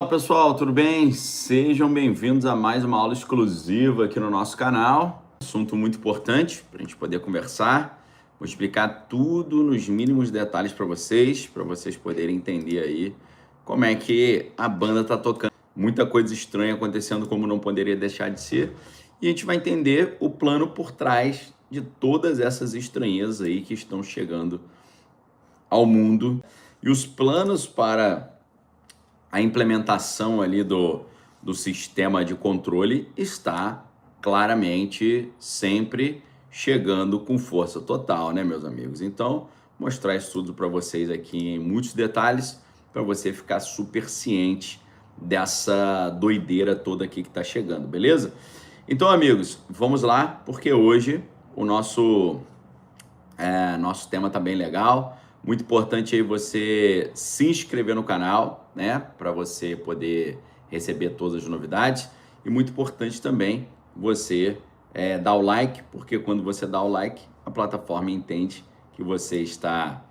Olá pessoal, tudo bem? Sejam bem-vindos a mais uma aula exclusiva aqui no nosso canal. Assunto muito importante para a gente poder conversar. Vou explicar tudo nos mínimos detalhes para vocês poderem entender aí como é que a banda tá tocando. Muita coisa estranha acontecendo, como não poderia deixar de ser. E a gente vai entender o plano por trás de todas essas estranhezas aí que estão chegando ao mundo. E os planos para a implementação ali do sistema de controle está claramente sempre chegando com força total, né, meus amigos? Então, mostrar isso tudo para vocês aqui em muitos detalhes, para você ficar super ciente dessa doideira toda aqui que está chegando, beleza? Então, amigos, vamos lá, porque hoje o nosso tema tá bem legal. Muito importante aí você se inscrever no canal, né? Para você poder receber todas as novidades. E muito importante também você dar o like, porque quando você dá o like, a plataforma entende que você está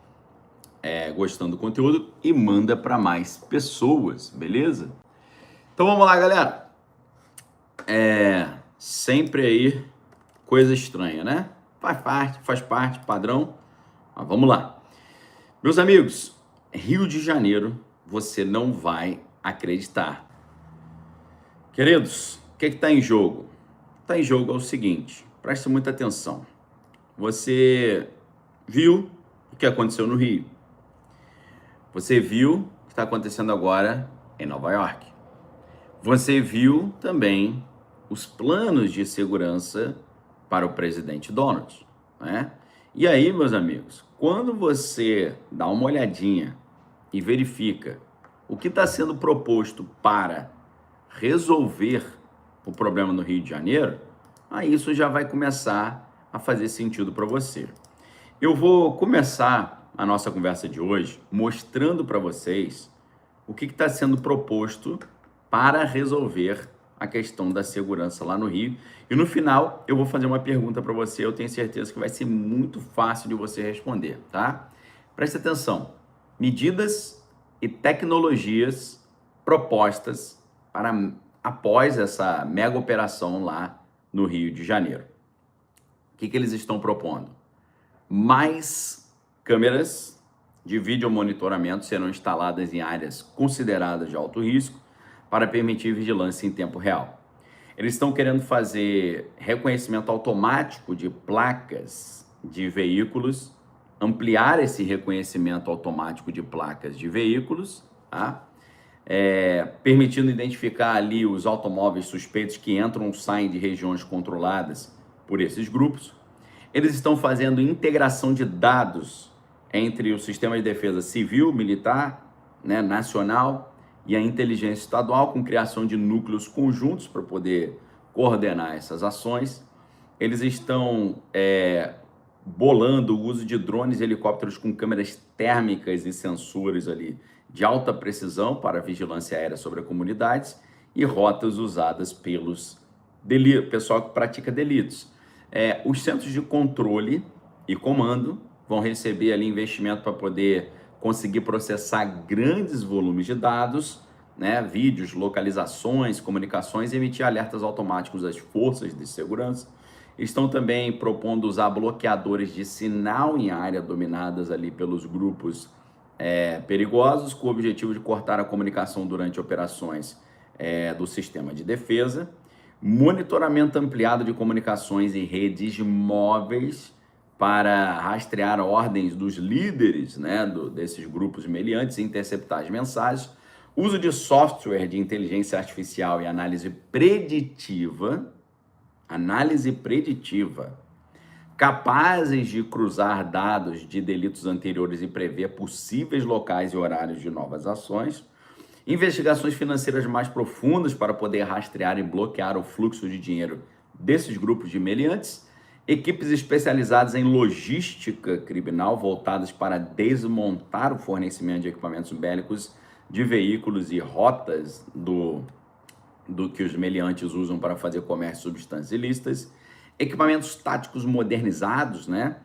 gostando do conteúdo e manda para mais pessoas, beleza? Então vamos lá, galera. Sempre aí coisa estranha, né? Faz parte, padrão. Mas vamos lá. Meus amigos, Rio de Janeiro, você não vai acreditar. Queridos, o que está em jogo? Está em jogo é o seguinte, preste muita atenção. Você viu o que aconteceu no Rio. Você viu o que está acontecendo agora em Nova York. Você viu também os planos de segurança para o presidente Donald, né? E aí, meus amigos, quando você dá uma olhadinha e verifica o que está sendo proposto para resolver o problema no Rio de Janeiro, aí isso já vai começar a fazer sentido para você. Eu vou começar a nossa conversa de hoje mostrando para vocês o que está sendo proposto para resolver a questão da segurança lá no Rio. E no final eu vou fazer uma pergunta para você, eu tenho certeza que vai ser muito fácil de você responder, tá? Preste atenção. Medidas e tecnologias propostas para após essa mega operação lá no Rio de Janeiro. O que eles estão propondo? Mais câmeras de vídeo monitoramento serão instaladas em áreas consideradas de alto risco para permitir vigilância em tempo real. Eles estão querendo fazer reconhecimento automático de placas de veículos, ampliar esse reconhecimento automático de placas de veículos, tá? Permitindo identificar ali os automóveis suspeitos que entram ou saem de regiões controladas por esses grupos. Eles estão fazendo integração de dados entre o sistema de defesa civil, militar, né, nacional e a inteligência estadual, com criação de núcleos conjuntos para poder coordenar essas ações. Eles estão bolando o uso de drones e helicópteros com câmeras térmicas e sensores ali de alta precisão para vigilância aérea sobre as comunidades e rotas usadas pelos pessoal que pratica delitos. Os centros de controle e comando vão receber ali investimento para poder conseguir processar grandes volumes de dados, né, vídeos, localizações, comunicações e emitir alertas automáticos às forças de segurança. Estão também propondo usar bloqueadores de sinal em áreas dominadas ali pelos grupos perigosos, com o objetivo de cortar a comunicação durante operações do sistema de defesa, monitoramento ampliado de comunicações e redes móveis para rastrear ordens dos líderes, né, desses grupos meliantes e interceptar as mensagens, uso de software de inteligência artificial e análise preditiva, capazes de cruzar dados de delitos anteriores e prever possíveis locais e horários de novas ações, investigações financeiras mais profundas para poder rastrear e bloquear o fluxo de dinheiro desses grupos de meliantes, equipes especializadas em logística criminal voltadas para desmontar o fornecimento de equipamentos bélicos de veículos e rotas do que os meliantes usam para fazer comércio de substâncias ilícitas, equipamentos táticos modernizados, né,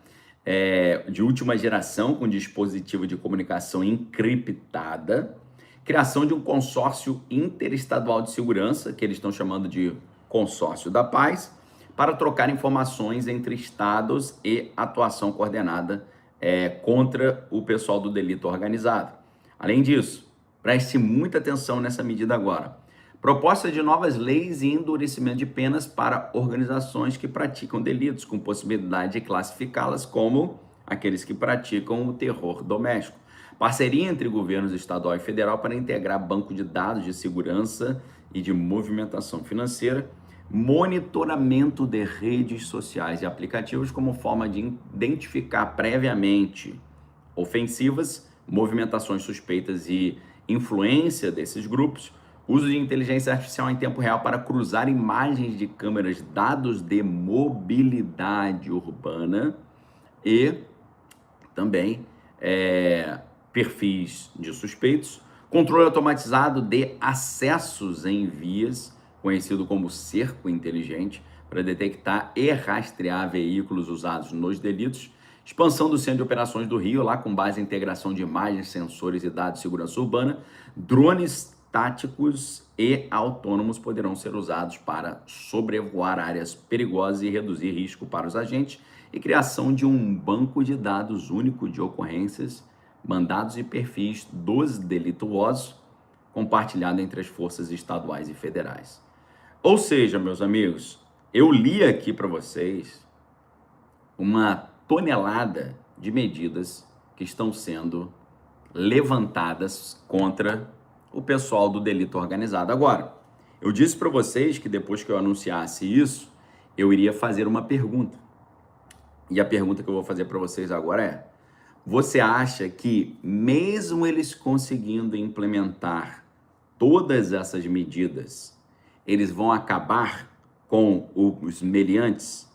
de última geração com dispositivo de comunicação encriptada, criação de um consórcio interestadual de segurança, que eles estão chamando de Consórcio da Paz, para trocar informações entre estados e atuação coordenada contra o pessoal do delito organizado. Além disso, preste muita atenção nessa medida agora. Proposta de novas leis e endurecimento de penas para organizações que praticam delitos, com possibilidade de classificá-las como aqueles que praticam o terror doméstico. Parceria entre governos estadual e federal para integrar banco de dados de segurança e de movimentação financeira, monitoramento de redes sociais e aplicativos como forma de identificar previamente ofensivas, movimentações suspeitas e influência desses grupos, uso de inteligência artificial em tempo real para cruzar imagens de câmeras, dados de mobilidade urbana e também perfis de suspeitos, controle automatizado de acessos em vias, conhecido como cerco inteligente, para detectar e rastrear veículos usados nos delitos, expansão do Centro de Operações do Rio, lá com base em integração de imagens, sensores e dados de segurança urbana, drones táticos e autônomos poderão ser usados para sobrevoar áreas perigosas e reduzir risco para os agentes, e criação de um banco de dados único de ocorrências, mandados e perfis dos delituosos, compartilhado entre as forças estaduais e federais. Ou seja, meus amigos, eu li aqui para vocês uma tonelada de medidas que estão sendo levantadas contra o pessoal do delito organizado. Agora, eu disse para vocês que depois que eu anunciasse isso, eu iria fazer uma pergunta. E a pergunta que eu vou fazer para vocês agora é: você acha que mesmo eles conseguindo implementar todas essas medidas, eles vão acabar com os meliantes?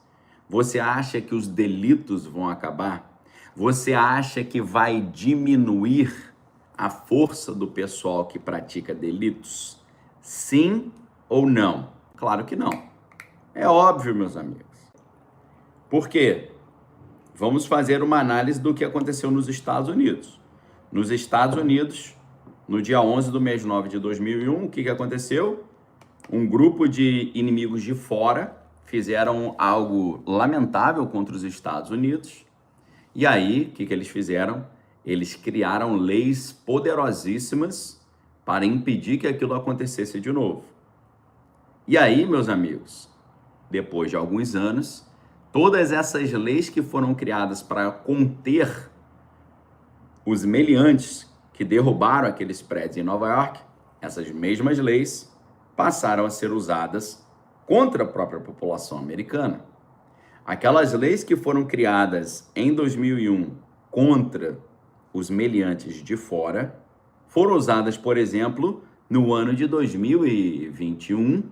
Você acha que os delitos vão acabar? Você acha que vai diminuir a força do pessoal que pratica delitos? Sim ou não? Claro que não. É óbvio, meus amigos. Por quê? Vamos fazer uma análise do que aconteceu nos Estados Unidos. Nos Estados Unidos, no dia 11 do mês 9 de 2001, o que aconteceu? Um grupo de inimigos de fora fizeram algo lamentável contra os Estados Unidos. E aí, o que eles fizeram? Eles criaram leis poderosíssimas para impedir que aquilo acontecesse de novo. E aí, meus amigos, depois de alguns anos, todas essas leis que foram criadas para conter os meliantes que derrubaram aqueles prédios em Nova York, essas mesmas leis passaram a ser usadas contra a própria população americana. Aquelas leis que foram criadas em 2001 contra os meliantes de fora foram usadas, por exemplo, no ano de 2021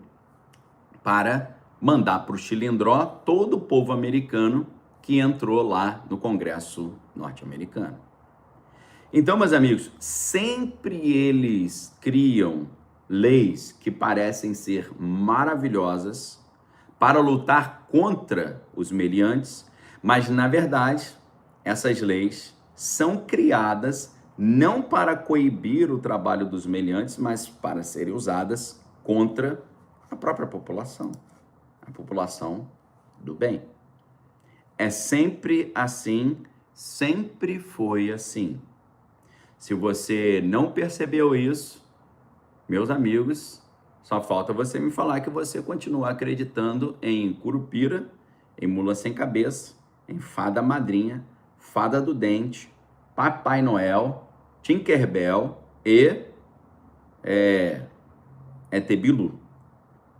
para mandar para o chilindró todo o povo americano que entrou lá no Congresso norte-americano. Então, meus amigos, sempre eles criam leis que parecem ser maravilhosas para lutar contra os meliantes, mas, na verdade, essas leis são criadas não para coibir o trabalho dos meliantes, mas para serem usadas contra a própria população. A população do bem. É sempre assim, sempre foi assim. Se você não percebeu isso, meus amigos, só falta você me falar que você continua acreditando em Curupira, em Mula Sem Cabeça, em Fada Madrinha, Fada do Dente, Papai Noel, Tinkerbell e ET Bilu.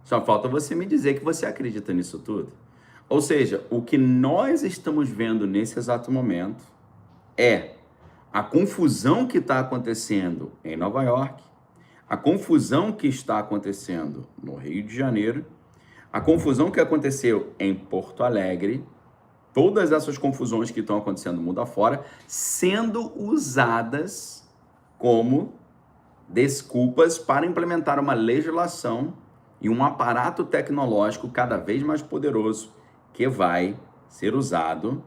Só falta você me dizer que você acredita nisso tudo. Ou seja, o que nós estamos vendo nesse exato momento é a confusão que está acontecendo em Nova York, a confusão que está acontecendo no Rio de Janeiro, a confusão que aconteceu em Porto Alegre, todas essas confusões que estão acontecendo no mundo afora, sendo usadas como desculpas para implementar uma legislação e um aparato tecnológico cada vez mais poderoso que vai ser usado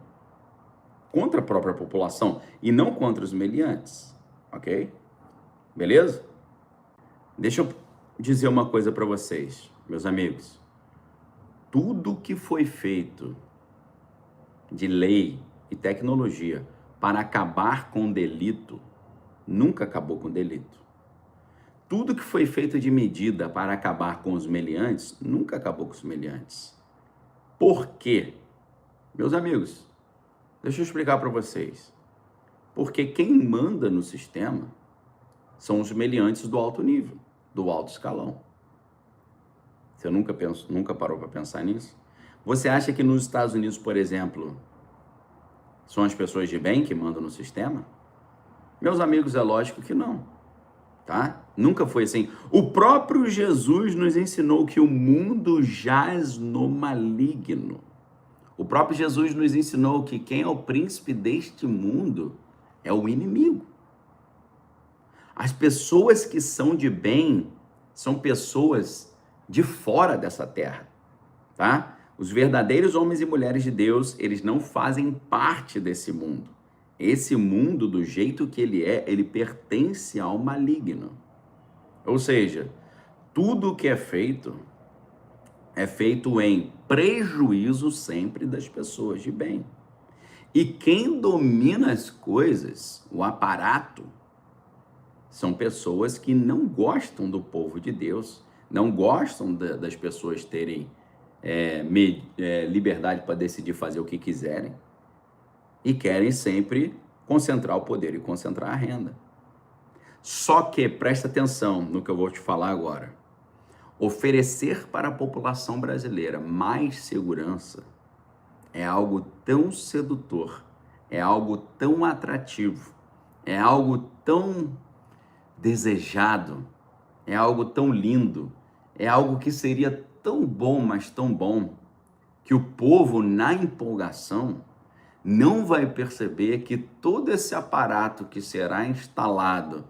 contra a própria população e não contra os meliantes, ok? Beleza? Deixa eu dizer uma coisa para vocês, meus amigos. Tudo que foi feito de lei e tecnologia para acabar com o delito, nunca acabou com o delito. Tudo que foi feito de medida para acabar com os meliantes, nunca acabou com os meliantes. Por quê? Meus amigos, deixa eu explicar para vocês. Porque quem manda no sistema são os meliantes do alto nível, do alto escalão. Você nunca parou para pensar nisso? Você acha que nos Estados Unidos, por exemplo, são as pessoas de bem que mandam no sistema? Meus amigos, é lógico que não, tá? Nunca foi assim. O próprio Jesus nos ensinou que o mundo jaz no maligno. O próprio Jesus nos ensinou que quem é o príncipe deste mundo é o inimigo. As pessoas que são de bem são pessoas de fora dessa terra, tá? Os verdadeiros homens e mulheres de Deus, eles não fazem parte desse mundo. Esse mundo, do jeito que ele é, ele pertence ao maligno. Ou seja, tudo que é feito em prejuízo sempre das pessoas de bem. E quem domina as coisas, o aparato, são pessoas que não gostam do povo de Deus, não gostam das pessoas terem liberdade para decidir fazer o que quiserem e querem sempre concentrar o poder e concentrar a renda. Só que, presta atenção no que eu vou te falar agora, oferecer para a população brasileira mais segurança é algo tão sedutor, é algo tão atrativo, é algo tão desejado, é algo tão lindo, é algo que seria tão bom, mas tão bom, que o povo, na empolgação, não vai perceber que todo esse aparato que será instalado,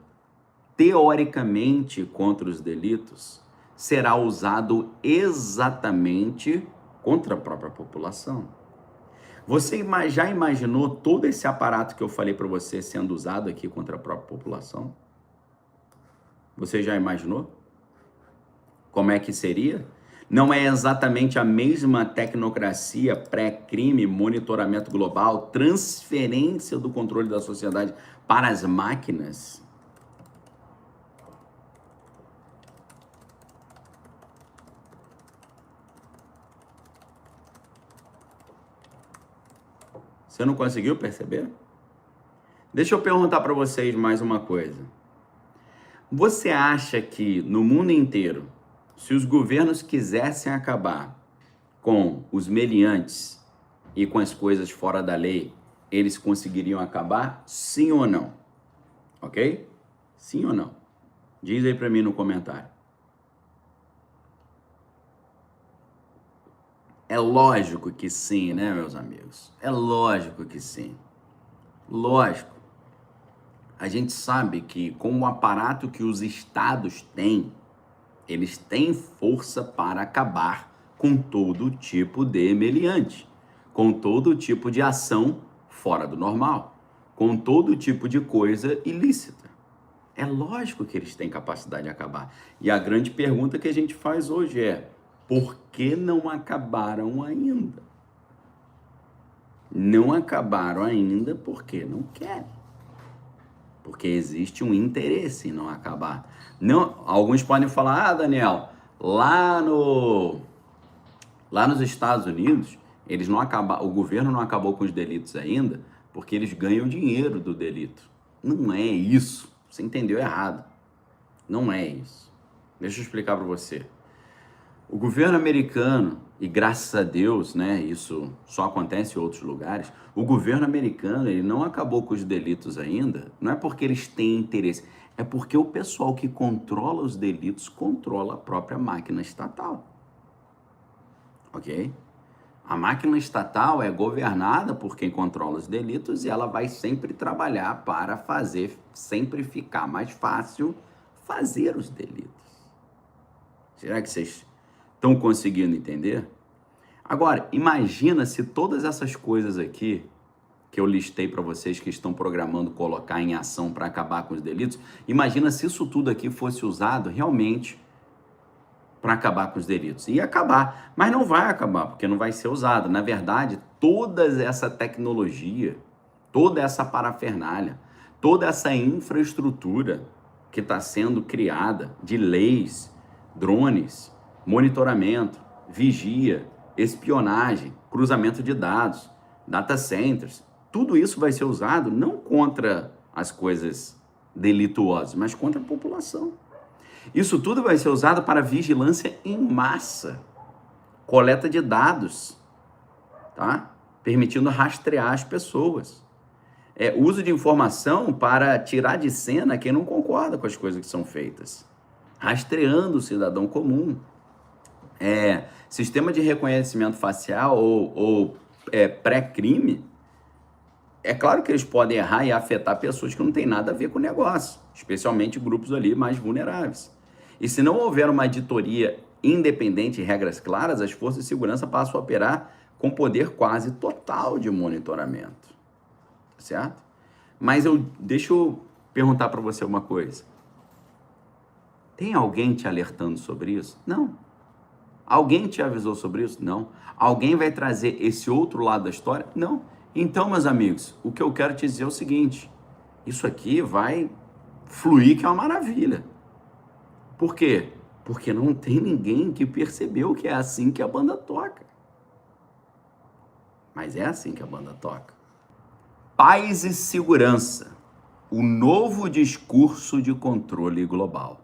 teoricamente, contra os delitos, será usado exatamente contra a própria população. Você já imaginou todo esse aparato que eu falei para você sendo usado aqui contra a própria população? Você já imaginou? Como é que seria? Não é exatamente a mesma tecnocracia, pré-crime, monitoramento global, transferência do controle da sociedade para as máquinas? Você não conseguiu perceber? Deixa eu perguntar para vocês mais uma coisa. Você acha que no mundo inteiro, se os governos quisessem acabar com os meliantes e com as coisas fora da lei, eles conseguiriam acabar? Sim ou não? Ok? Sim ou não? Diz aí para mim no comentário. É lógico que sim, né, meus amigos? É lógico que sim. Lógico. A gente sabe que com o aparato que os estados têm, eles têm força para acabar com todo tipo de meliante, com todo tipo de ação fora do normal, com todo tipo de coisa ilícita. É lógico que eles têm capacidade de acabar. E a grande pergunta que a gente faz hoje é: por que não acabaram ainda? Não acabaram ainda porque não querem. Porque existe um interesse em não acabar. Não, alguns podem falar: Daniel, lá nos Estados Unidos, o governo não acabou com os delitos ainda, porque eles ganham dinheiro do delito. Não é isso. Você entendeu errado. Não é isso. Deixa eu explicar para você. O governo americano, e graças a Deus, né, isso só acontece em outros lugares, o governo americano, ele não acabou com os delitos ainda, não é porque eles têm interesse, é porque o pessoal que controla os delitos controla a própria máquina estatal. Ok? A máquina estatal é governada por quem controla os delitos e ela vai sempre trabalhar para fazer, sempre ficar mais fácil fazer os delitos. Será que vocês estão conseguindo entender? Agora, imagina se todas essas coisas aqui que eu listei para vocês que estão programando colocar em ação para acabar com os delitos, imagina se isso tudo aqui fosse usado realmente para acabar com os delitos. Ia acabar, mas não vai acabar, porque não vai ser usado. Na verdade, toda essa tecnologia, toda essa parafernália, toda essa infraestrutura que está sendo criada de leis, drones, monitoramento, vigia, espionagem, cruzamento de dados, data centers, tudo isso vai ser usado não contra as coisas delituosas, mas contra a população. Isso tudo vai ser usado para vigilância em massa, coleta de dados, tá? Permitindo rastrear as pessoas. Uso de informação para tirar de cena quem não concorda com as coisas que são feitas. Rastreando o cidadão comum. Sistema de reconhecimento facial ou pré-crime. É claro que eles podem errar e afetar pessoas que não têm nada a ver com o negócio, especialmente grupos ali mais vulneráveis. E se não houver uma auditoria independente e regras claras, as forças de segurança passam a operar com poder quase total de monitoramento. Certo? Mas deixa eu perguntar para você uma coisa. Tem alguém te alertando sobre isso? Não. Alguém te avisou sobre isso? Não. Alguém vai trazer esse outro lado da história? Não. Então, meus amigos, o que eu quero te dizer é o seguinte, isso aqui vai fluir que é uma maravilha. Por quê? Porque não tem ninguém que percebeu que é assim que a banda toca. Mas é assim que a banda toca. Paz e segurança, o novo discurso de controle global.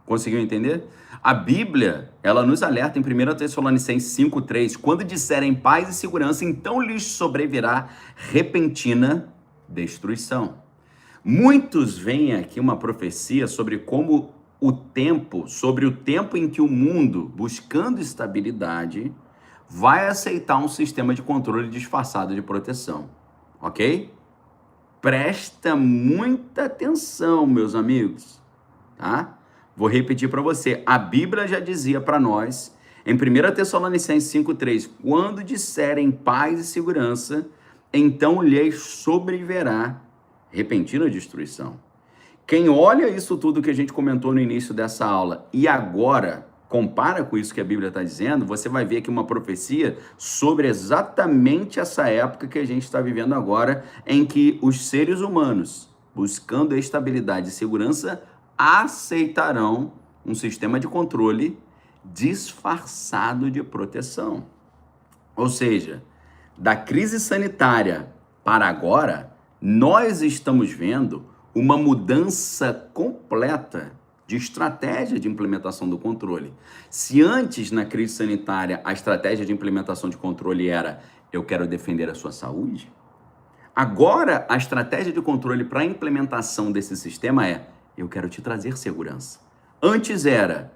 Conseguiu entender? A Bíblia, ela nos alerta em 1 Tessalonicenses 5,3, quando disserem paz e segurança, então lhes sobrevirá repentina destruição. Muitos veem aqui uma profecia sobre o tempo em que o mundo, buscando estabilidade, vai aceitar um sistema de controle disfarçado de proteção. Ok? Presta muita atenção, meus amigos, tá? Vou repetir para você. A Bíblia já dizia para nós, em 1 Tessalonicenses 5,3, quando disserem paz e segurança, então lhes sobrevirá repentina destruição. Quem olha isso tudo que a gente comentou no início dessa aula e agora compara com isso que a Bíblia está dizendo, você vai ver aqui uma profecia sobre exatamente essa época que a gente está vivendo agora, em que os seres humanos, buscando estabilidade e segurança, aceitarão um sistema de controle disfarçado de proteção. Ou seja, da crise sanitária para agora, nós estamos vendo uma mudança completa de estratégia de implementação do controle. Se antes, na crise sanitária, a estratégia de implementação de controle era eu quero defender a sua saúde, agora a estratégia de controle para a implementação desse sistema é eu quero te trazer segurança. Antes era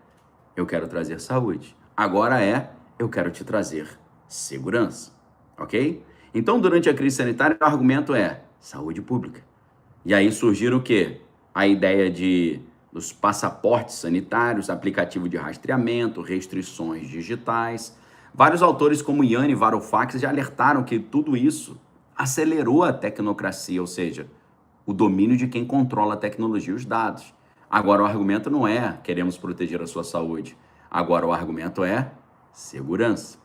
eu quero trazer saúde, agora é eu quero te trazer segurança, ok? Então, durante a crise sanitária, o argumento é saúde pública. E aí surgiram o quê? A ideia dos passaportes sanitários, aplicativo de rastreamento, restrições digitais. Vários autores como Yanni Varoufakis já alertaram que tudo isso acelerou a tecnocracia, ou seja, o domínio de quem controla a tecnologia e os dados. Agora o argumento não é queremos proteger a sua saúde. Agora o argumento é segurança.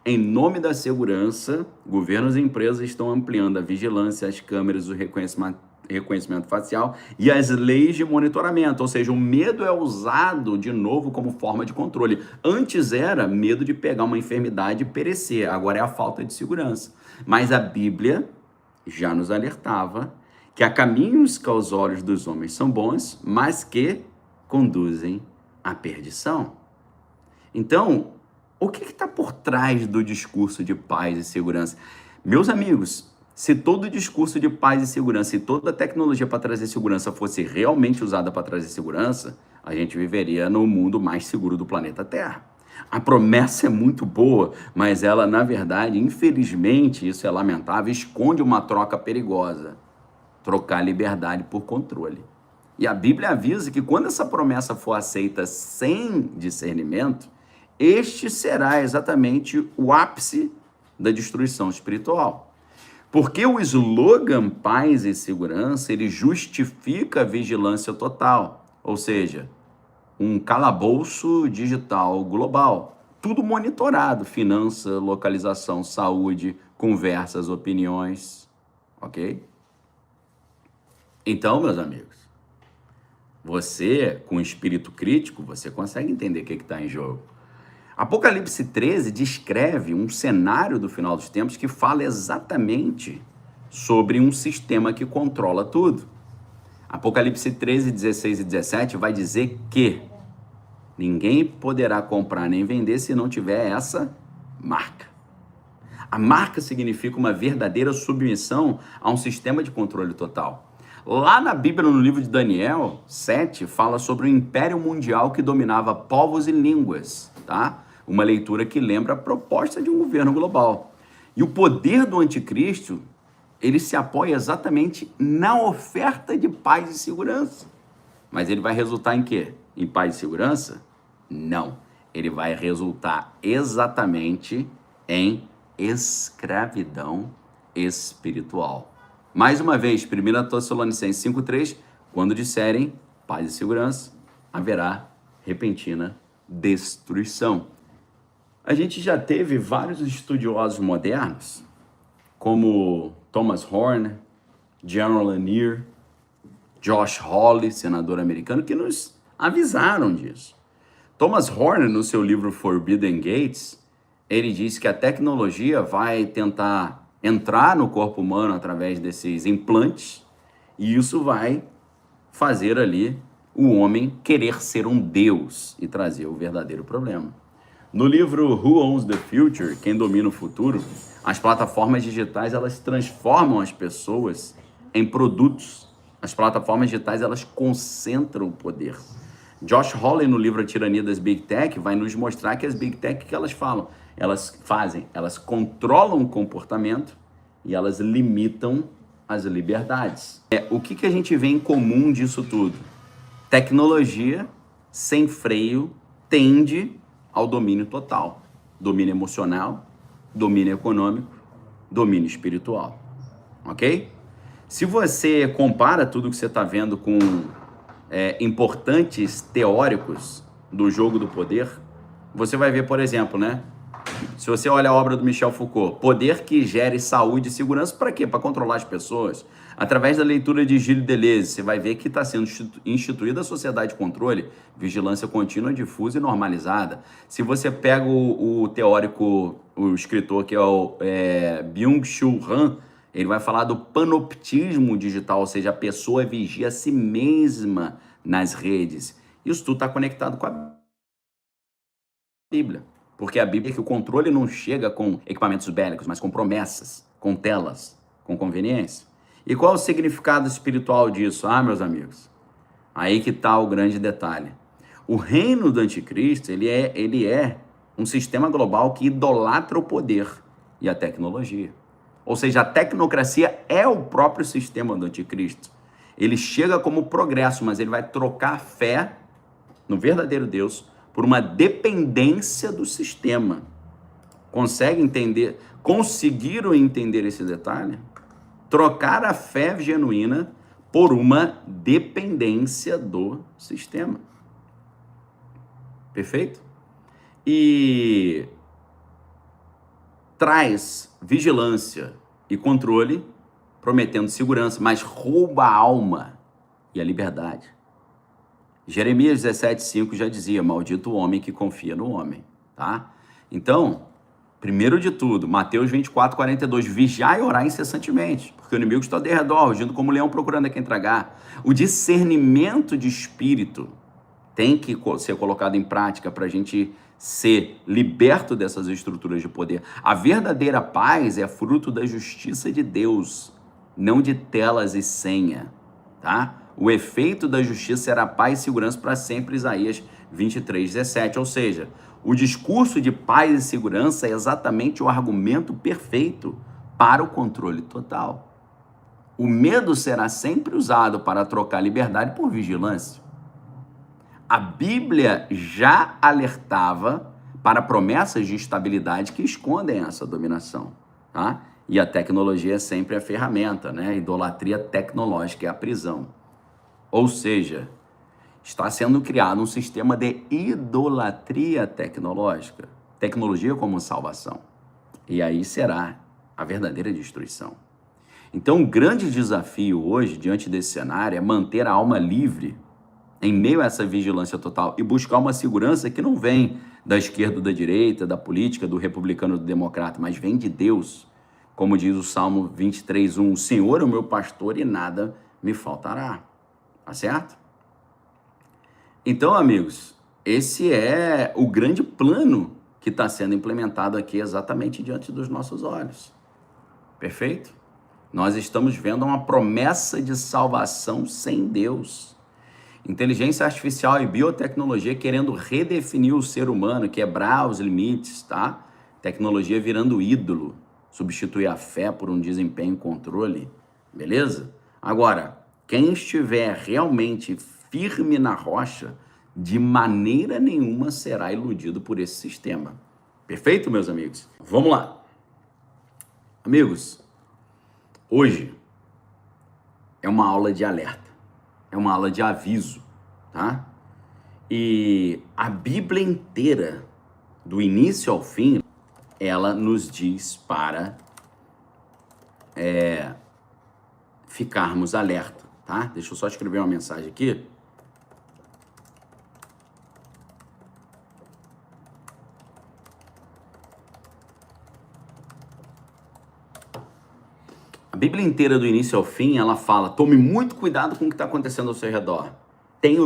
Em nome da segurança, governos e empresas estão ampliando a vigilância, as câmeras, o reconhecimento facial e as leis de monitoramento, ou seja, o medo é usado de novo como forma de controle. Antes era medo de pegar uma enfermidade e perecer, agora é a falta de segurança. Mas a Bíblia já nos alertava que há caminhos que aos olhos dos homens são bons, mas que conduzem à perdição. Então, o que está por trás do discurso de paz e segurança? Meus amigos, se todo o discurso de paz e segurança e toda a tecnologia para trazer segurança fosse realmente usada para trazer segurança, a gente viveria no mundo mais seguro do planeta Terra. A promessa é muito boa, mas ela, na verdade, infelizmente, isso é lamentável, esconde uma troca perigosa. Trocar liberdade por controle. E a Bíblia avisa que quando essa promessa for aceita sem discernimento, este será exatamente o ápice da destruição espiritual. Porque o slogan paz e segurança, ele justifica a vigilância total, ou seja, um calabouço digital global, tudo monitorado, finança, localização, saúde, conversas, opiniões, ok? Então, meus amigos, você, com espírito crítico, você consegue entender o que está em jogo. Apocalipse 13 descreve um cenário do final dos tempos que fala exatamente sobre um sistema que controla tudo. Apocalipse 13, 16 e 17 vai dizer que ninguém poderá comprar nem vender se não tiver essa marca. A marca significa uma verdadeira submissão a um sistema de controle total. Lá na Bíblia, no livro de Daniel 7, fala sobre o império mundial que dominava povos e línguas, tá? Uma leitura que lembra a proposta de um governo global. E o poder do anticristo, ele se apoia exatamente na oferta de paz e segurança. Mas ele vai resultar em quê? Em paz e segurança? Não. Ele vai resultar exatamente em escravidão espiritual. Mais uma vez, 1 Tessalonicenses 5,3, quando disserem paz e segurança, haverá repentina destruição. A gente já teve vários estudiosos modernos, como Thomas Horner, General Lanier, Josh Hawley, senador americano, que nos avisaram disso. Thomas Horner, no seu livro Forbidden Gates, ele diz que a tecnologia vai tentar entrar no corpo humano através desses implantes e isso vai fazer ali o homem querer ser um deus e trazer o verdadeiro problema. No livro Who Owns the Future? Quem domina o futuro? As plataformas digitais, elas transformam as pessoas em produtos. As plataformas digitais, elas concentram o poder. Josh Hawley, no livro A Tirania das Big Tech, vai nos mostrar que as Big Tech, que elas falam? Elas fazem, elas controlam o comportamento e elas limitam as liberdades. O que a gente vê em comum disso tudo? Tecnologia sem freio tende ao domínio total. Domínio emocional, domínio econômico, domínio espiritual. Ok? Se você compara tudo que você está vendo com importantes teóricos do jogo do poder, você vai ver, por exemplo, né? Se você olha a obra do Michel Foucault, poder que gere saúde e segurança, para quê? Para controlar as pessoas. Através da leitura de Gilles Deleuze, você vai ver que está sendo instituída a sociedade de controle, vigilância contínua, difusa e normalizada. Se você pega o teórico, o escritor que é o Byung-Chul Han, ele vai falar do panoptismo digital, ou seja, a pessoa vigia a si mesma nas redes. Isso tudo está conectado com a Bíblia. Porque a Bíblia é que o controle não chega com equipamentos bélicos, mas com promessas, com telas, com conveniência. E qual é o significado espiritual disso? Ah, meus amigos, aí que está o grande detalhe. O reino do anticristo, ele é um sistema global que idolatra o poder e a tecnologia. Ou seja, a tecnocracia é o próprio sistema do anticristo. Ele chega como progresso, mas ele vai trocar a fé no verdadeiro Deus por uma dependência do sistema. Conseguiram entender esse detalhe? Trocar a fé genuína por uma dependência do sistema. Perfeito? E traz vigilância e controle, prometendo segurança, mas rouba a alma e a liberdade. Jeremias 17,5 já dizia, maldito o homem que confia no homem, tá? Então, primeiro de tudo, Mateus 24:42, vigiai e orai incessantemente, porque o inimigo está ao derredor, rugindo como leão procurando a quem tragar. O discernimento de espírito tem que ser colocado em prática para a gente ser liberto dessas estruturas de poder. A verdadeira paz é fruto da justiça de Deus, não de telas e senha, tá? O efeito da justiça será paz e segurança para sempre, Isaías 23:17. Ou seja, o discurso de paz e segurança é exatamente o argumento perfeito para o controle total. O medo será sempre usado para trocar liberdade por vigilância. A Bíblia já alertava para promessas de estabilidade que escondem essa dominação, tá? E a tecnologia é sempre a ferramenta, né? A idolatria tecnológica é a prisão. Ou seja, está sendo criado um sistema de idolatria tecnológica. Tecnologia como salvação. E aí será a verdadeira destruição. Então, o grande desafio hoje, diante desse cenário, é manter a alma livre em meio a essa vigilância total e buscar uma segurança que não vem da esquerda ou da direita, da política, do republicano ou do democrata, mas vem de Deus. Como diz o Salmo 23:1, o Senhor é o meu pastor e nada me faltará. Tá certo? Então, amigos, esse é o grande plano que está sendo implementado aqui exatamente diante dos nossos olhos. Perfeito? Nós estamos vendo uma promessa de salvação sem Deus. Inteligência artificial e biotecnologia querendo redefinir o ser humano, quebrar os limites, tá? Tecnologia virando ídolo, substituir a fé por um desempenho e controle, beleza? Agora, quem estiver realmente firme na rocha, de maneira nenhuma será iludido por esse sistema. Perfeito, meus amigos? Vamos lá. Amigos, hoje é uma aula de alerta, é uma aula de aviso, tá? E a Bíblia inteira, do início ao fim, ela nos diz para ficarmos alerta, tá? Deixa eu só escrever uma mensagem aqui. A Bíblia inteira, do início ao fim, ela fala: tome muito cuidado com o que está acontecendo ao seu redor.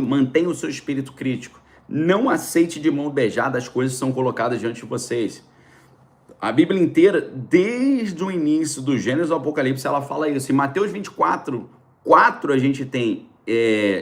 Mantenha o seu espírito crítico. Não aceite de mão beijada as coisas que são colocadas diante de vocês. A Bíblia inteira, desde o início do Gênesis ao Apocalipse, ela fala isso. Em Mateus 24:4, a gente tem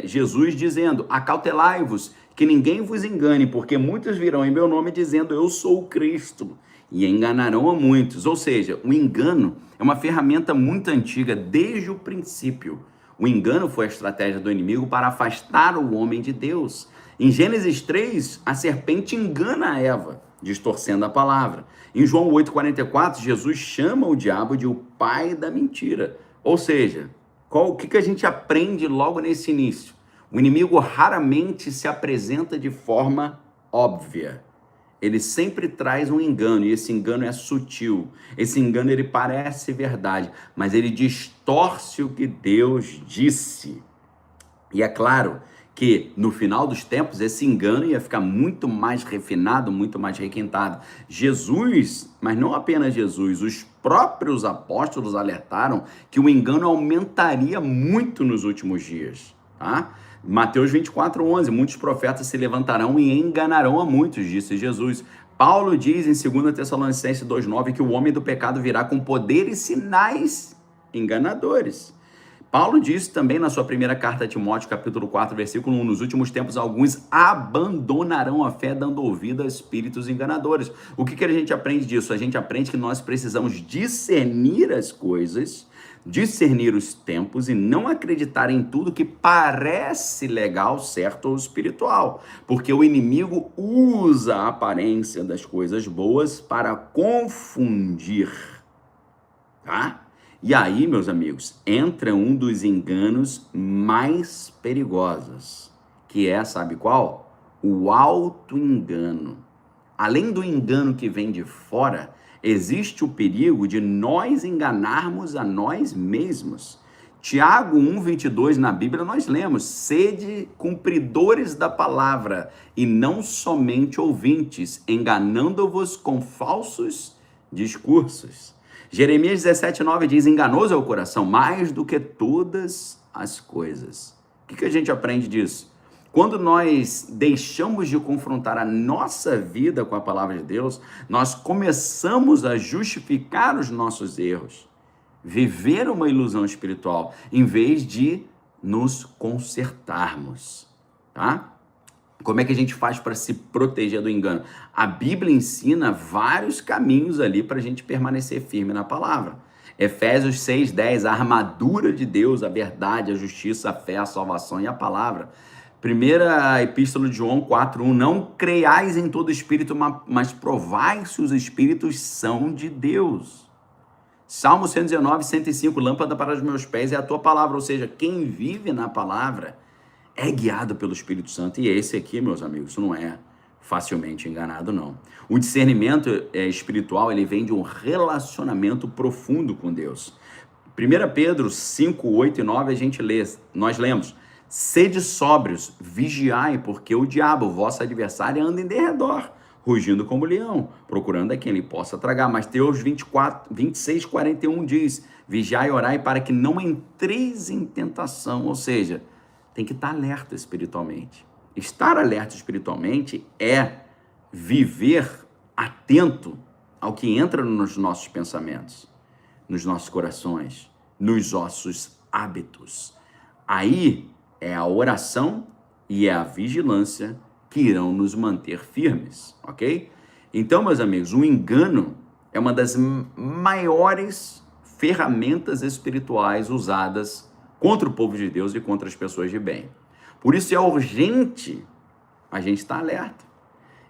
Jesus dizendo: acautelai-vos, que ninguém vos engane, porque muitos virão em meu nome dizendo: eu sou o Cristo, e enganarão a muitos. Ou seja, o engano é uma ferramenta muito antiga, desde o princípio. O engano foi a estratégia do inimigo para afastar o homem de Deus. Em Gênesis 3, a serpente engana a Eva, distorcendo a palavra. Em João 8,44, Jesus chama o diabo de o pai da mentira. Ou seja, o que a gente aprende logo nesse início? O inimigo raramente se apresenta de forma óbvia. Ele sempre traz um engano, e esse engano é sutil. Esse engano, ele parece verdade, mas ele distorce o que Deus disse. E é claro que no final dos tempos esse engano ia ficar muito mais refinado, muito mais requintado. Jesus, mas não apenas Jesus, os próprios apóstolos alertaram que o engano aumentaria muito nos últimos dias, tá? Mateus 24:11, muitos profetas se levantarão e enganarão a muitos, disse Jesus. Paulo diz em 2 Tessalonicenses 2:9 que o homem do pecado virá com poder e sinais enganadores. Paulo disse também na sua primeira carta a Timóteo, capítulo 4, versículo 1, nos últimos tempos alguns abandonarão a fé dando ouvido a espíritos enganadores. O que a gente aprende disso? A gente aprende que nós precisamos discernir as coisas, discernir os tempos e não acreditar em tudo que parece legal, certo ou espiritual, porque o inimigo usa a aparência das coisas boas para confundir, tá? E aí, meus amigos, entra um dos enganos mais perigosos, que é, sabe qual? O auto-engano. Além do engano que vem de fora, existe o perigo de nós enganarmos a nós mesmos. Tiago 1:22 na Bíblia nós lemos: sede cumpridores da palavra e não somente ouvintes, enganando-vos com falsos discursos. Jeremias 17:9 diz: enganoso é o coração mais do que todas as coisas. O que a gente aprende disso? Quando nós deixamos de confrontar a nossa vida com a palavra de Deus, nós começamos a justificar os nossos erros, viver uma ilusão espiritual, em vez de nos consertarmos, tá? Como é que a gente faz para se proteger do engano? A Bíblia ensina vários caminhos ali para a gente permanecer firme na palavra. Efésios 6:10, a armadura de Deus, a verdade, a justiça, a fé, a salvação e a palavra. Primeira epístola de João 4:1, não creiais em todo espírito, mas provai se os espíritos são de Deus. Salmo 119, 105, lâmpada para os meus pés é a tua palavra. Ou seja, quem vive na palavra é guiado pelo Espírito Santo. E esse aqui, meus amigos, não é facilmente enganado, não. O discernimento espiritual, ele vem de um relacionamento profundo com Deus. 1 Pedro 5, 8 e 9, nós lemos: sede sóbrios, vigiai, porque o diabo, vosso adversário, anda em derredor, rugindo como leão, procurando a quem ele possa tragar. Mateus 26, 41 diz: vigiai e orai para que não entreis em tentação. Ou seja, tem que estar alerta espiritualmente. Estar alerta espiritualmente é viver atento ao que entra nos nossos pensamentos, nos nossos corações, nos nossos hábitos. Aí é a oração e é a vigilância que irão nos manter firmes, ok? Então, meus amigos, o engano é uma das maiores ferramentas espirituais usadas contra o povo de Deus e contra as pessoas de bem. Por isso é urgente a gente estar alerta.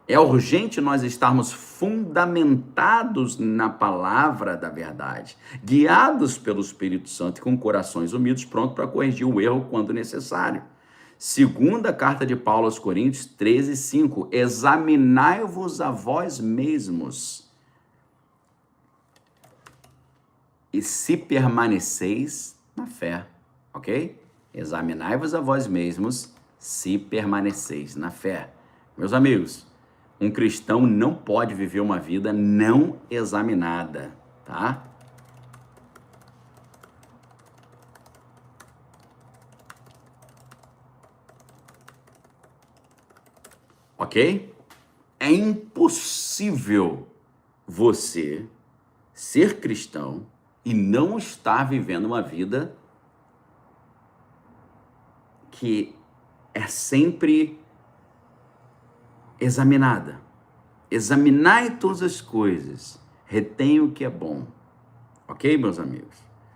É urgente nós estarmos fundamentados na palavra da verdade, guiados pelo Espírito Santo e com corações humildes, prontos para corrigir o erro quando necessário. Segunda carta de Paulo aos Coríntios 13, 5. Examinai-vos a vós mesmos, e se permaneceis na fé, ok? Examinai-vos a vós mesmos, se permaneceis na fé. Meus amigos, um cristão não pode viver uma vida não examinada, tá? Ok? É impossível você ser cristão e não estar vivendo uma vida que é sempre examinada. Examinai todas as coisas, retém o que é bom. Ok, meus amigos?